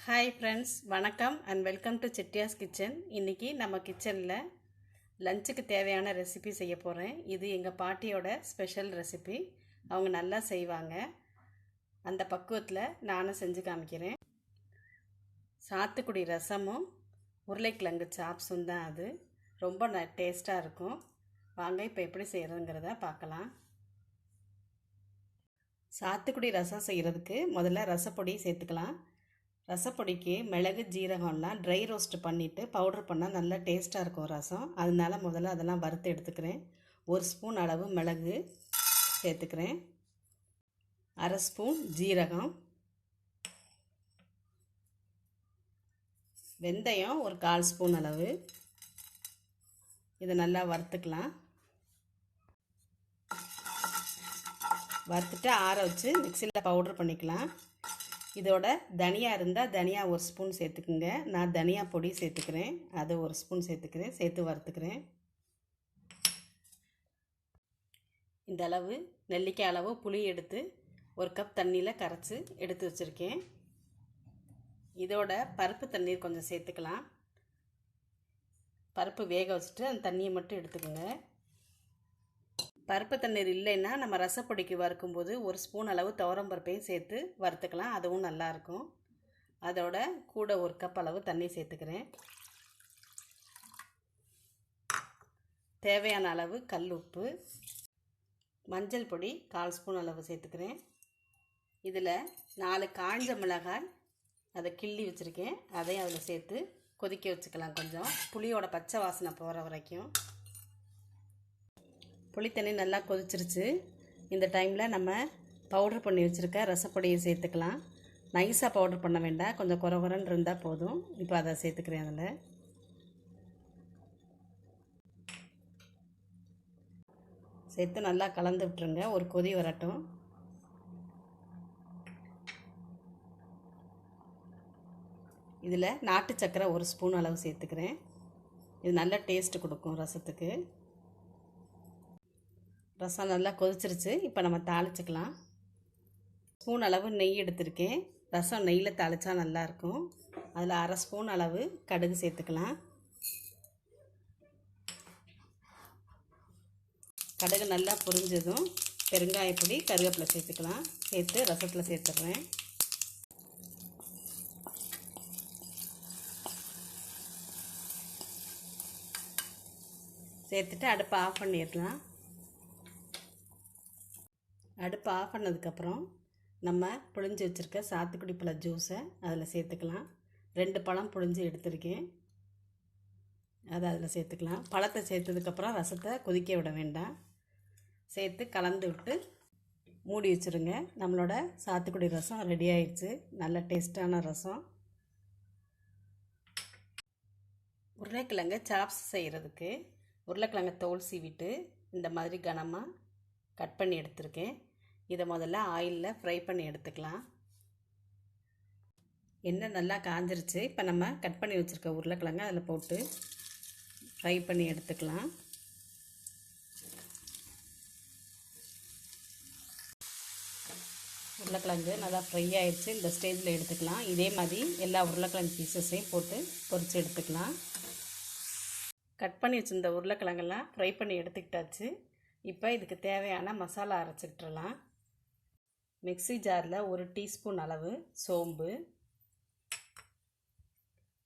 Hi friends, வணக்கம் and welcome to செட்டியாஸ் kitchen. இன்றைக்கி நம்ம கிச்சனில் லஞ்சுக்கு தேவையான ரெசிபி செய்ய போகிறேன். இது எங்கள் பாட்டியோட ஸ்பெஷல் ரெசிபி. அவங்க நல்லா செய்வாங்க. அந்த பக்குவத்தில் நானும் செஞ்சு காமிக்கிறேன். சாத்துக்குடி ரசமும் உருளைக்கிழங்கு சாப்ஸும் தான் அது. ரொம்ப டேஸ்ட்டாக இருக்கும். வாங்க இப்போ எப்படி செய்கிறதுங்கிறத பார்க்கலாம். சாத்துக்குடி ரசம் செய்கிறதுக்கு முதல்ல ரசப்பொடி சேர்த்துக்கலாம். ரசப்பொடிக்கு மிளகு ஜீரகம்லாம் ட்ரை ரோஸ்ட் பண்ணிவிட்டு பவுடர் பண்ணால் நல்லா டேஸ்ட்டாக இருக்கும் ரசம். அதனால முதல்ல அதெல்லாம் வறுத்து எடுத்துக்கிறேன். 1 ஸ்பூன் அளவு மிளகு சேர்த்துக்கிறேன். 1/2 ஸ்பூன் ஜீரகம், வெந்தயம் ஒரு 1/4 ஸ்பூன் அளவு. இதை நல்லா வறுத்துக்கலாம். வறுத்துட்டு ஆற வச்சு மிக்சியில் பவுடர் பண்ணிக்கலாம். இதோட தனியா இருந்தால் தனியா 1 ஸ்பூன் சேர்த்துக்குங்க. நான் தனியா பொடி சேர்த்துக்கிறேன். அது 1 ஸ்பூன் சேர்த்துக்கிறேன். சேர்த்து வறுத்துக்கிறேன். இந்த அளவு நெல்லிக்காய் அளவு புளி எடுத்து 1 கப் தண்ணியில் கரைச்சி எடுத்து வச்சுருக்கேன். இதோட பருப்பு தண்ணீர் கொஞ்சம் சேர்த்துக்கலாம். பருப்பு வேக வச்சுட்டு அந்த தண்ணியை மட்டும் எடுத்துக்கோங்க. பருப்பு தண்ணீர் இல்லைன்னா நம்ம ரசப்பொடிக்கு வறுக்கும்போது 1 ஸ்பூன் அளவு துவரம் பருப்பையும் சேர்த்து வறுத்துக்கலாம். அதுவும் நல்லாயிருக்கும். அதோட கூட 1 கப் அளவு தண்ணி சேர்த்துக்கிறேன். தேவையான அளவு கல் உப்பு, மஞ்சள் பொடி 1/4 ஸ்பூன் அளவு சேர்த்துக்கிறேன். இதில் 4 காய்ஞ்ச மிளகாய் அதை கிள்ளி வச்சுருக்கேன். அதையும் அதில் சேர்த்து கொதிக்க வச்சுக்கலாம். கொஞ்சம் புளியோட பச்சை வாசனை போகிற வரைக்கும். புளி தண்ணி நல்லா கொதிச்சிருச்சு. இந்த டைமில் நம்ம பவுட்ரு பண்ணி வச்சுருக்க ரசப்பொடியை சேர்த்துக்கலாம். நைஸாக பவுட்ரு பண்ண வேண்டாம், கொஞ்சம் குறகுறன்னு இருந்தால் போதும். இப்போ அதை சேர்த்துக்கிறேன். அதில் சேர்த்து நல்லா கலந்து விட்டுருங்க. ஒரு கொதி வரட்டும். இதில் நாட்டு சர்க்கரை 1 ஸ்பூன் அளவு சேர்த்துக்கிறேன். இது நல்ல டேஸ்ட்டு கொடுக்கும் ரசத்துக்கு. ரசம் நல்லா கொதிச்சிருச்சு. இப்போ நம்ம தாளிச்சுக்கலாம். ஸ்பூன் அளவு நெய் எடுத்திருக்கேன். ரசம் நெய்யில் தாளித்தா நல்லாயிருக்கும். அதில் 1/2 ஸ்பூன் அளவு கடுகு சேர்த்துக்கலாம். கடுகு நல்லா பொரிஞ்சதும் பெருங்காயப்பொடி, கருவேப்பிலை சேர்த்துக்கலாம். சேர்த்து ரசத்தில் சேர்த்துடுறேன். சேர்த்துட்டு அடுப்பை ஆஃப் பண்ணிடலாம். அடுப்பு ஆஃப் பண்ணதுக்கப்புறம் நம்ம புழிஞ்சு வச்சுருக்க சாத்துக்குடி பழ ஜூஸை அதில் சேர்த்துக்கலாம். 2 பழம் புழிஞ்சு எடுத்துருக்கேன். அதை அதில் சேர்த்துக்கலாம். பழத்தை சேர்த்ததுக்கப்புறம் ரசத்தை கொதிக்க விட வேண்டாம். சேர்த்து கலந்து விட்டு மூடி வச்சுருங்க. நம்மளோட சாத்துக்குடி ரசம் ரெடி ஆயிடுச்சு. நல்ல டேஸ்ட்டான ரசம். உருளைக்கிழங்கு சாப்ஸ் செய்கிறதுக்கு உருளைக்கிழங்கை தோல் சீவிட்டு இந்த மாதிரி கனமாக கட் பண்ணி எடுத்துருக்கேன். இதை முதல்ல ஆயிலில் ஃப்ரை பண்ணி எடுத்துக்கலாம். எண்ணெய் நல்லா காஞ்சிருச்சு. இப்போ நம்ம கட் பண்ணி வச்சுருக்க உருளைக்கிழங்கு அதில் போட்டு ஃப்ரை பண்ணி எடுத்துக்கலாம். உருளைக்கிழங்கு நல்லா ஃப்ரை ஆயிடுச்சு. இந்த ஸ்டேஜில் எடுத்துக்கலாம். இதே மாதிரி எல்லா உருளைக்கிழங்கு பீசஸையும் போட்டு பொரித்து எடுத்துக்கலாம். கட் பண்ணி வச்சுருந்த உருளைக்கிழங்கெல்லாம் ஃப்ரை பண்ணி எடுத்துக்கிட்டாச்சு. இப்போ இதுக்கு தேவையான மசாலா அரைச்சிக்கிட்டுலாம். மிக்ஸி ஜாரில் 1 டீஸ்பூன் அளவு சோம்பு,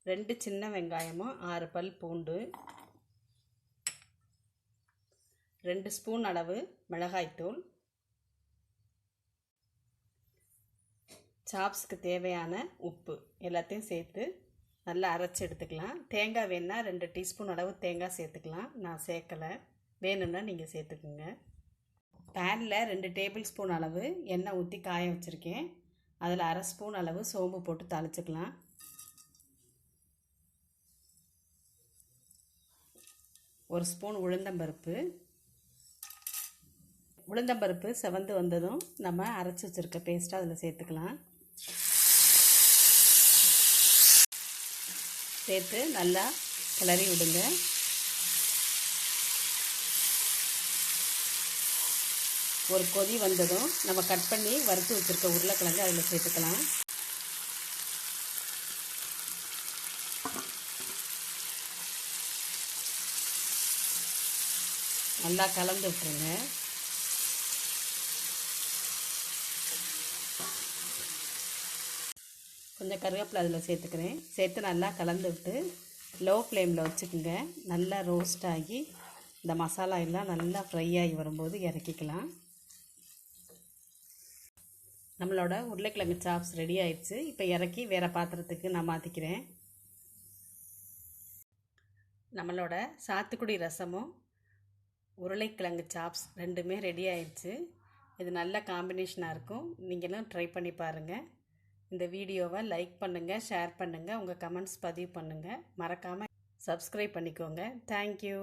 2 சின்ன வெங்காயமும் 6 பல் பூண்டு, 2 ஸ்பூன் அளவு மிளகாய்த்தூள், சாப்ஸ்க்கு தேவையான உப்பு எல்லாத்தையும் சேர்த்து நல்லா அரைச்சி எடுத்துக்கலாம். தேங்காய் வேணுன்னா 2 டீஸ்பூன் அளவு தேங்காய் சேர்த்துக்கலாம். நான் சேர்க்கலை. வேணும்னா நீங்கள் சேர்த்துக்குங்க. பேனில் 2 டேபிள் ஸ்பூன் அளவு எண்ணெய் ஊற்றி காய வச்சுருக்கேன். அதில் 1/2 ஸ்பூன் அளவு சோம்பு போட்டு தாளிச்சுக்கலாம். 1 ஸ்பூன் உளுந்தம்பருப்பு. உளுந்தம்பருப்பு செவந்து வந்ததும் நம்ம அரைச்சி வச்சுருக்க பேஸ்ட்டை அதில் சேர்த்துக்கலாம். சேர்த்து நல்லா கிளறி விடுங்க. ஒரு கொதி வந்ததும் நம்ம கட் பண்ணி வறுத்து வச்சுருக்க உருளைக்கிழங்கு அதில் சேர்த்துக்கலாம். நல்லா கலந்து விட்டுருங்க. கொஞ்சம் கருவேப்பிலை அதில் சேர்த்துக்கிறேன். சேர்த்து நல்லா கலந்து விட்டு லோ ஃப்ளேமில் வச்சுக்கோங்க. நல்லா ரோஸ்ட் ஆகி இந்த மசாலா எல்லாம் நல்லா ஃப்ரை ஆகி வரும்போது இறக்கிக்கலாம். நம்மளோட உருளைக்கிழங்கு சாப்ஸ் ரெடி ஆயிடுச்சு. இப்போ இறக்கி வேறு பாத்திரத்துக்கு நான் மாற்றிக்கிறேன். நம்மளோட சாத்துக்குடி ரசமும் உருளைக்கிழங்கு சாப்ஸ் ரெண்டுமே ரெடி ஆயிடுச்சு. இது நல்ல காம்பினேஷனாக இருக்கும். நீங்களும் ட்ரை பண்ணி பாருங்கள். இந்த வீடியோவை லைக் பண்ணுங்கள், ஷேர் பண்ணுங்கள், உங்கள் கமெண்ட்ஸ் பதிவு பண்ணுங்கள். மறக்காமல் சப்ஸ்கிரைப் பண்ணிக்கோங்க. தேங்க்யூ.